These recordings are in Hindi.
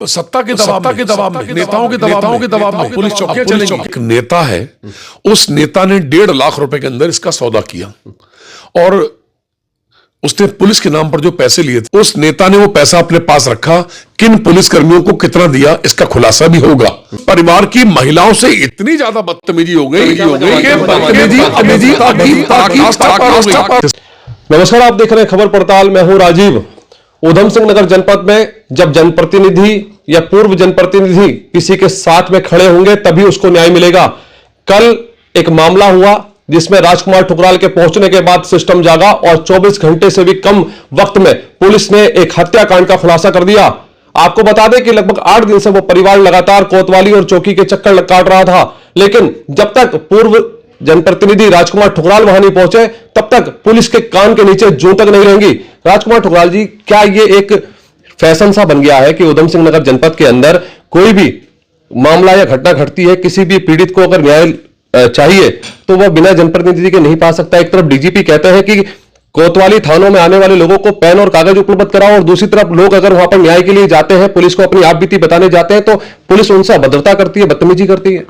तो सत्ता के दबाव में नेताओं के दबाव में पुलिस चौकियां चलेंगी। एक नेता है, उस नेता ने 1.5 लाख रुपए के अंदर इसका सौदा किया और उसने पुलिस के नाम पर जो पैसे लिए थे, उस नेता ने वो पैसा अपने पास रखा। किन पुलिसकर्मियों को कितना दिया, इसका खुलासा भी होगा। परिवार की महिलाओं से इतनी ज्यादा बदतमीजी हो गई कि नमस्कार, आप देख रहे हैं खबर पड़ताल। मैं हूं राजीव। ऊधम सिंह नगर जनपद में जब जनप्रतिनिधि या पूर्व जनप्रतिनिधि किसी के साथ में खड़े होंगे तभी उसको न्याय मिलेगा। कल एक मामला हुआ जिसमें राजकुमार ठुकराल के पहुंचने के बाद सिस्टम जागा और 24 घंटे से भी कम वक्त में पुलिस ने एक हत्याकांड का खुलासा कर दिया। आपको बता दें कि लगभग 8 दिन से वो परिवार लगातार कोतवाली और चौकी के चक्कर काट रहा था, लेकिन जब तक पूर्व जनप्रतिनिधि राजकुमार ठुकराल वहां नहीं पहुंचे तब तक पुलिस के कान के नीचे जूं तक नहीं रहेंगी। राजकुमार ठुकराल जी, क्या ये एक फैशन सा बन गया है कि ऊधम सिंह नगर जनपद के अंदर कोई भी मामला या घटना घटती है, किसी भी पीड़ित को अगर न्याय चाहिए तो वह बिना जनप्रतिनिधि के नहीं पा सकता? एक तरफ डीजीपी कहते हैं कि कोतवाली थानों में आने वाले लोगों को पेन और कागज उपलब्ध कराओ, और दूसरी तरफ लोग अगर वहां पर न्याय के लिए जाते हैं, पुलिस को अपनी आपबीती बताने जाते हैं, तो पुलिस उनसे अभद्रता करती है, बदतमीजी करती है।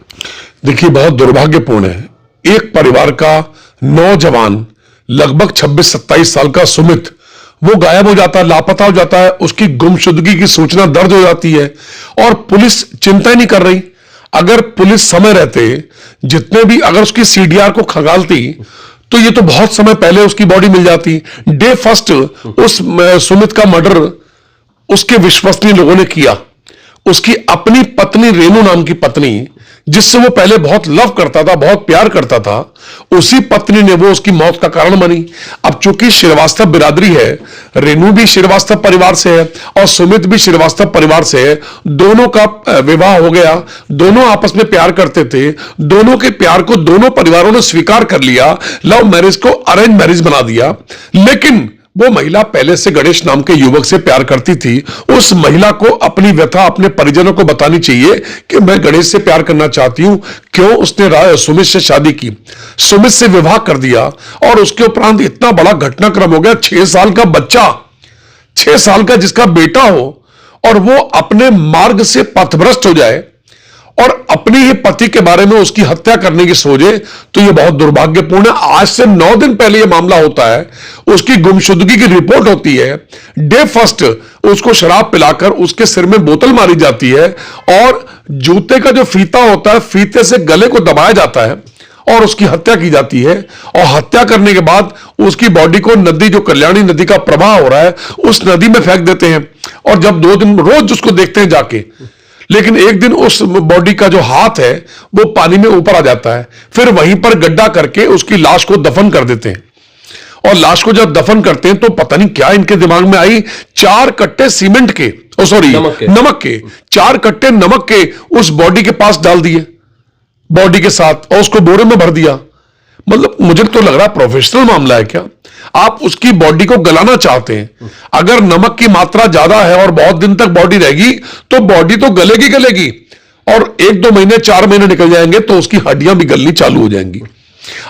देखिए, बहुत दुर्भाग्यपूर्ण है। एक परिवार का नौजवान लगभग 26-27 साल का सुमित, वो गायब हो जाता है, लापता हो जाता है, उसकी गुमशुदगी की सूचना दर्ज हो जाती है और पुलिस चिंता ही नहीं कर रही। अगर पुलिस समय रहते जितने भी अगर उसकी सीडीआर को खंगालती तो ये तो बहुत समय पहले उसकी बॉडी मिल जाती। डे फर्स्ट उस सुमित का मर्डर उसके विश्वसनीय लोगों ने किया। उसकी अपनी पत्नी, रेनू नाम की पत्नी, जिससे वो पहले बहुत लव करता था, बहुत प्यार करता था, उसी पत्नी ने वो उसकी मौत का कारण बनी। अब चूंकि श्रीवास्तव बिरादरी है, रेनू भी श्रीवास्तव परिवार से है और सुमित भी श्रीवास्तव परिवार से है, दोनों का विवाह हो गया, दोनों आपस में प्यार करते थे, दोनों के प्यार को दोनों परिवारों ने स्वीकार कर लिया, लव मैरिज को अरेंज मैरिज बना दिया। लेकिन वो महिला पहले से गणेश नाम के युवक से प्यार करती थी। उस महिला को अपनी व्यथा अपने परिजनों को बतानी चाहिए कि मैं गणेश से प्यार करना चाहती हूं। क्यों उसने सुमित से शादी की, सुमित से विवाह कर दिया और उसके उपरांत इतना बड़ा घटनाक्रम हो गया। 6 साल का बच्चा, 6 साल का जिसका बेटा हो, और वो अपने मार्ग से पथभ्रष्ट हो जाए और अपने ही पति के बारे में उसकी हत्या करने की सोचे, तो यह बहुत दुर्भाग्यपूर्ण है। आज से 9 दिन पहले यह मामला होता है, उसकी गुमशुदगी की रिपोर्ट होती है। डे फर्स्ट उसको शराब पिलाकर उसके सिर में बोतल मारी जाती है और जूते का जो फीता होता है, फीते से गले को दबाया जाता है और उसकी हत्या की जाती है। और हत्या करने के बाद उसकी बॉडी को नदी, जो कल्याणी नदी का प्रवाह हो रहा है, उस नदी में फेंक देते हैं। और जब 2 दिन रोज उसको देखते हैं जाके, लेकिन एक दिन उस बॉडी का जो हाथ है वो पानी में ऊपर आ जाता है। फिर वहीं पर गड्ढा करके उसकी लाश को दफन कर देते हैं। और लाश को जब दफन करते हैं तो पता नहीं क्या इनके दिमाग में आई, 4 कट्टे सीमेंट के, नमक के 4 कट्टे नमक के उस बॉडी के पास डाल दिए, बॉडी के साथ, और उसको बोरे में भर दिया। मतलब मुझे तो लग रहा है प्रोफेशनल मामला है क्या? आप उसकी बॉडी को गलाना चाहते हैं। अगर नमक की मात्रा ज्यादा है और बहुत दिन तक बॉडी रहेगी तो बॉडी तो गलेगी और 1-2 महीने 4 महीने निकल जाएंगे तो उसकी हड्डियां भी गलनी चालू हो जाएंगी।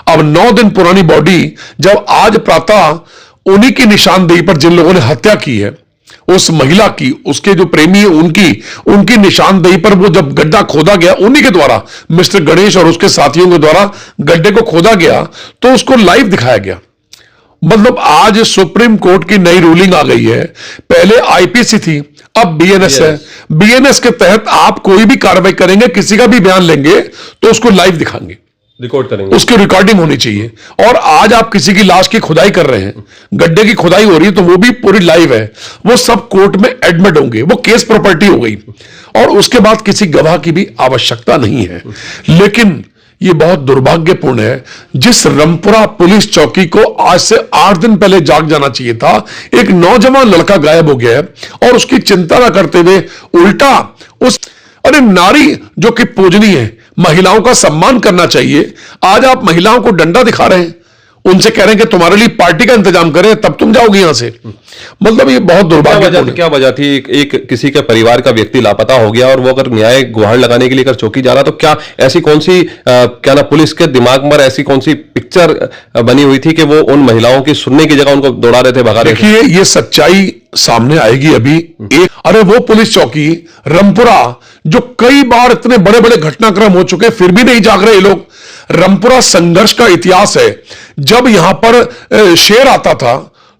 अब 9 दिन पुरानी बॉडी जब आज प्रातः उन्हीं की निशानदेही पर, जिन लोगों ने हत्या की है उस महिला की, उसके जो प्रेमी है उनकी निशानदेही पर वो जब गड्ढा खोदा गया, उन्हीं के द्वारा, मिस्टर गणेश और उसके साथियों के द्वारा गड्ढे को खोदा गया, तो उसको लाइव दिखाया गया। मतलब आज सुप्रीम कोर्ट की नई रूलिंग आ गई है। पहले आईपीसी थी, अब बीएनएस है। बीएनएस के तहत आप कोई भी कार्रवाई करेंगे, किसी का भी बयान लेंगे तो उसको लाइव दिखाएंगे, रिकॉर्ड करेंगे, उसकी रिकॉर्डिंग होनी चाहिए। और आज आप किसी की लाश की खुदाई कर रहे हैं, गड्ढे की खुदाई हो रही है, तो वो भी पूरी लाइव है। वो सब कोर्ट में एडमिट होंगे, वो केस प्रॉपर्टी हो गई और उसके बाद किसी गवाह की भी आवश्यकता नहीं है। लेकिन ये बहुत दुर्भाग्यपूर्ण है, जिस रमपुरा पुलिस चौकी को आज से 8 दिन पहले जाग जाना चाहिए था, एक नौजवान लड़का गायब हो गया है और उसकी चिंता ना करते हुए उल्टा अरे नारी जो कि पूजनीय है, महिलाओं का सम्मान करना चाहिए, आज आप महिलाओं को डंडा दिखा रहे हैं, उनसे कह रहे हैं कि तुम्हारे लिए पार्टी का इंतजाम करें तब तुम जाओगे यहां से। मतलब ये बहुत दुर्भाग्यपूर्ण। क्या वजह थी? एक किसी के परिवार का व्यक्ति लापता हो गया और वो अगर न्याय गुहार लगाने के लिए अगर चौकी जा रहा, तो क्या ऐसी कौन सी क्या ना पुलिस के दिमाग में ऐसी कौन सी पिक्चर बनी हुई थी कि वो उन महिलाओं की सुनने की जगह उनको दौड़ा रहे थे, भगा रहे थे? देखिए, ये सच्चाई सामने आएगी अभी एक, अरे वो पुलिस चौकी रामपुरा जो कई बार इतने बड़े बड़े घटनाक्रम हो चुके फिर भी नहीं जाग रहे ये लोग। रामपुरा संघर्ष का इतिहास है। जब यहां पर शेर आता था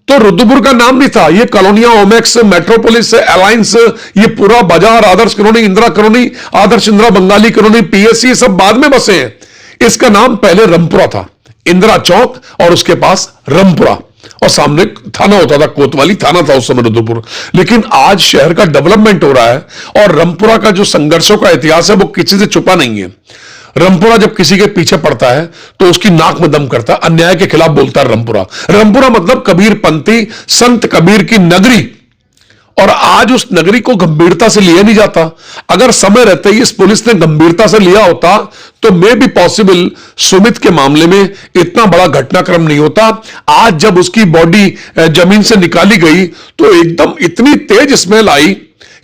तो रुद्रपुर का नाम नहीं था, ये कॉलोनिया, ओमेक्स, मेट्रोपोलिस, अलायंस, ये पूरा बाजार, आदर्श कॉलोनी, इंदिरा कॉलोनी, आदर्श इंदिरा बंगाली कॉलोनी, पीएससी, सब बाद में बसे हैं। इसका नाम पहले रामपुरा था, इंदिरा चौक और उसके पास रामपुरा, और सामने थाना होता था, कोतवाली थाना था उस समय रुद्रपुर। लेकिन आज शहर का डेवलपमेंट हो रहा है और रामपुरा का जो संघर्षों का इतिहास है वो किसी से छुपा नहीं है। रामपुरा जब किसी के पीछे पड़ता है तो उसकी नाक में दम करता है, अन्याय के खिलाफ बोलता है रामपुरा। रामपुरा मतलब कबीरपंथी संत कबीर की नगरी, और आज उस नगरी को गंभीरता से लिया नहीं जाता। अगर समय रहते ही इस पुलिस ने गंभीरता से लिया होता तो मे भी पॉसिबल सुमित के मामले में इतना बड़ा घटनाक्रम नहीं होता। आज जब उसकी बॉडी जमीन से निकाली गई तो एकदम इतनी तेज स्मेल आई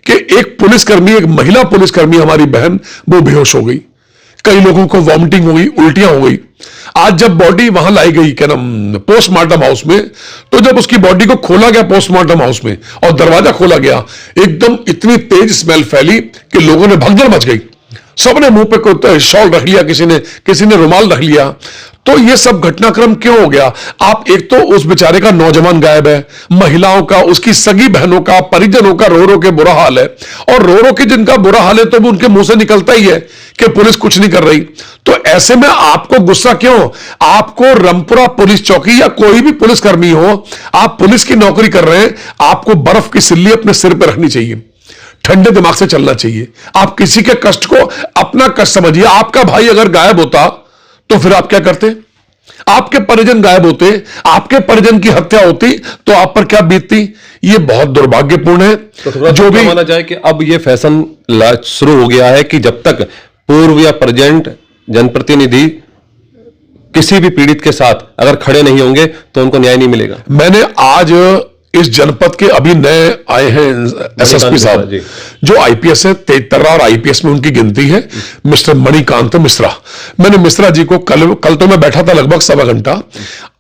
कि एक पुलिसकर्मी, एक महिला पुलिसकर्मी हमारी बहन, वो बेहोश हो गई। कई लोगों को वॉमिटिंग हो गई, उल्टियां हो गई। आज जब बॉडी वहां लाई गई क्या नाम पोस्टमार्टम हाउस में, तो जब उसकी बॉडी को खोला गया पोस्टमार्टम हाउस में और दरवाजा खोला गया, एकदम इतनी तेज स्मेल फैली कि लोगों ने भगदड़ मच गई। सबने मुंह पे शॉल रख लिया, किसी ने रुमाल रख लिया। तो ये सब घटनाक्रम क्यों हो गया? आप एक तो उस बेचारे का नौजवान गायब है, महिलाओं का, उसकी सगी बहनों का, परिजनों का रो रो के बुरा हाल है, और रो रो के जिनका बुरा हाल है तो भी उनके मुंह से निकलता ही है कि पुलिस कुछ नहीं कर रही। तो ऐसे में आपको गुस्सा क्यों? आपको रामपुरा पुलिस चौकी या कोई भी पुलिसकर्मी हो, आप पुलिस की नौकरी कर रहे हैं, आपको बर्फ की सिल्ली अपने सिर पर रखनी चाहिए, ठंडे दिमाग से चलना चाहिए। आप किसी के कष्ट को अपना कष्ट समझिए। आपका भाई अगर गायब होता तो फिर आप क्या करते? आपके परिजन गायब होते, आपके परिजन की हत्या होती तो आप पर क्या बीतती? ये बहुत दुर्भाग्यपूर्ण है। तो जो भी माना जाए कि अब ये फैशन शुरू हो गया है कि जब तक पूर्व या प्रेजेंट जनप्रतिनिधि किसी भी पीड़ित के साथ अगर खड़े नहीं होंगे तो उनको न्याय नहीं मिलेगा। मैंने आज इस जनपद के अभी नए आए हैं एसएसपी साहब, जो आईपीएस है, तेज तर्रार आईपीएस में उनकी गिनती है, मिस्टर मणिकांत मिश्रा। मैंने मिश्रा जी को कल तो मैं बैठा था लगभग सवा घंटा,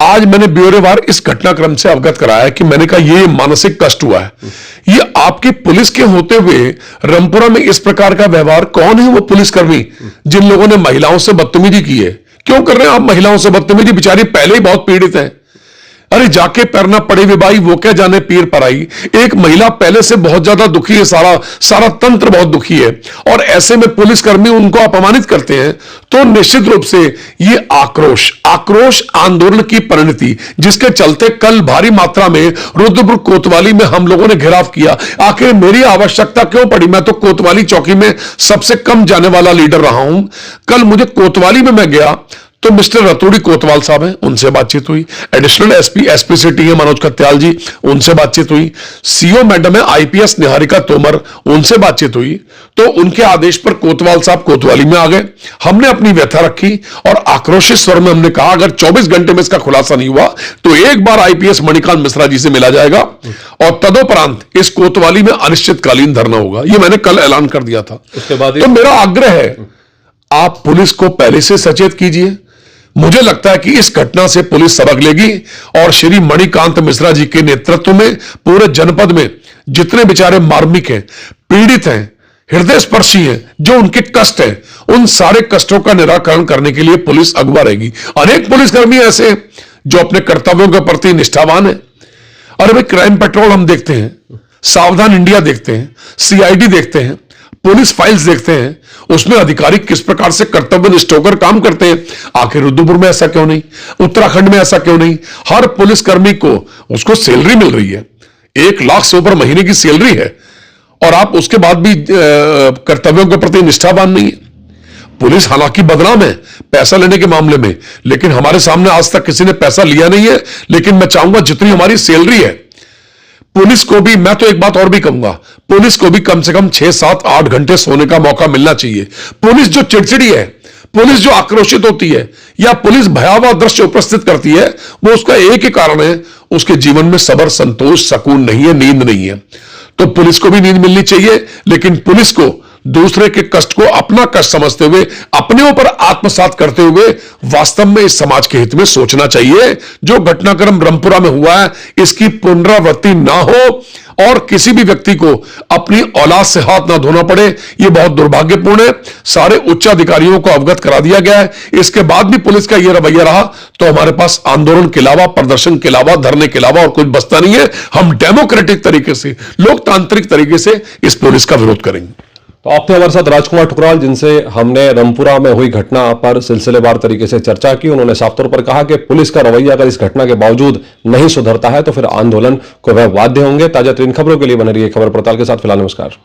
आज मैंने ब्यौरेवार इस घटनाक्रम से अवगत कराया कि मैंने कहा ये मानसिक कष्ट हुआ है। ये आपकी पुलिस के होते हुए रामपुरा में इस प्रकार का व्यवहार, कौन है वो पुलिसकर्मी जिन लोगों ने महिलाओं से बदतमीजी की है? क्यों कर रहे हैं आप महिलाओं से बदतमीजी? बेचारी पहले ही बहुत पीड़ित है। अरे जाके पैरना पड़े वे भाई, वो क्या जाने पीर पर आई। एक महिला पहले से बहुत ज्यादा दुखी है, सारा तंत्र बहुत दुखी है, और ऐसे में पुलिसकर्मी उनको अपमानित करते हैं। तो निश्चित रूप से ये आक्रोश आंदोलन की परिणति, जिसके चलते कल भारी मात्रा में रुद्रपुर कोतवाली में हम लोगों ने घेराव किया। आखिर मेरी आवश्यकता क्यों पड़ी? मैं तो कोतवाली चौकी में सबसे कम जाने वाला लीडर रहा हूं। कल मुझे कोतवाली में मैं गया तो मिस्टर रतूड़ी कोतवाल साहब हैं, उनसे बातचीत हुई। एडिशनल एसपी सिटी है मनोज कत्याल जी, उनसे बातचीत हुई। सीओ मैडम है आईपीएस निहारिका तोमर, उनसे बातचीत हुई। तो उनके आदेश पर कोतवाल साहब कोतवाली में आ गए। हमने अपनी व्यथा रखी और आक्रोशित स्वर में हमने कहा अगर 24 घंटे में इसका खुलासा नहीं हुआ तो एक बार आईपीएस मणिकांत मिश्रा जी से मिला जाएगा और तदोपरांत इस कोतवाली में अनिश्चितकालीन धरना होगा। ये मैंने कल ऐलान कर दिया था। उसके बाद तो मेरा आग्रह है, आप पुलिस को पहले से सचेत कीजिए। मुझे लगता है कि इस घटना से पुलिस सबक लेगी और श्री मणिकांत मिश्रा जी के नेतृत्व में पूरे जनपद में जितने बेचारे मार्मिक हैं, पीड़ित हैं, हृदय स्पर्शी हैं, जो उनके कष्ट हैं, उन सारे कष्टों का निराकरण करने के लिए पुलिस अगवा रहेगी। अनेक पुलिसकर्मी ऐसे हैं जो अपने कर्तव्यों के प्रति निष्ठावान हैं। अरे भाई, क्राइम पेट्रोल हम देखते हैं, सावधान इंडिया देखते हैं, सीआईडी देखते हैं, पुलिस फाइल्स देखते हैं, उसमें अधिकारी किस प्रकार से कर्तव्यनिष्ठ होकर काम करते हैं। आखिर रुद्रपुर में ऐसा क्यों नहीं? उत्तराखंड में ऐसा क्यों नहीं? हर पुलिसकर्मी को उसको सैलरी मिल रही है, 1 लाख से ऊपर महीने की सैलरी है, और आप उसके बाद भी कर्तव्यों के प्रति निष्ठावान नहीं है। पुलिस हालांकि बदनाम है पैसा लेने के मामले में, लेकिन हमारे सामने आज तक किसी ने पैसा लिया नहीं है। लेकिन मैं चाहूंगा जितनी हमारी सैलरी है, पुलिस को भी, मैं तो एक बात और भी कहूंगा, पुलिस को भी कम से कम 6, 7, 8 घंटे सोने का मौका मिलना चाहिए। पुलिस जो चिड़चिड़ी है, पुलिस जो आक्रोशित होती है, या पुलिस भयावह दृश्य उपस्थित करती है, वो उसका एक ही कारण है, उसके जीवन में सब्र, संतोष, सुकून नहीं है, नींद नहीं है। तो पुलिस को भी नींद मिलनी चाहिए, लेकिन पुलिस को दूसरे के कष्ट को अपना कष्ट समझते हुए अपने ऊपर आत्मसात करते हुए वास्तव में इस समाज के हित में सोचना चाहिए। जो घटनाक्रम रामपुरा में हुआ है इसकी पुनरावृत्ति ना हो और किसी भी व्यक्ति को अपनी औलाद से हाथ ना धोना पड़े, यह बहुत दुर्भाग्यपूर्ण है। सारे उच्च अधिकारियों को अवगत करा दिया गया है। इसके बाद भी पुलिस का यह रवैया रहा तो हमारे पास आंदोलन के अलावा, प्रदर्शन के अलावा, धरने के अलावा और कुछ बचता नहीं है। हम डेमोक्रेटिक तरीके से, लोकतांत्रिक तरीके से इस पुलिस का विरोध करेंगे। तो आपने हमारे साथ राजकुमार ठुकराल, जिनसे हमने रामपुरा में हुई घटना पर सिलसिलेवार तरीके से चर्चा की, उन्होंने साफ तौर पर कहा कि पुलिस का रवैया अगर इस घटना के बावजूद नहीं सुधरता है तो फिर आंदोलन को वह बाध्य होंगे। ताजा तरीन खबरों के लिए बने रहिए खबर पड़ताल के साथ। फिलहाल नमस्कार।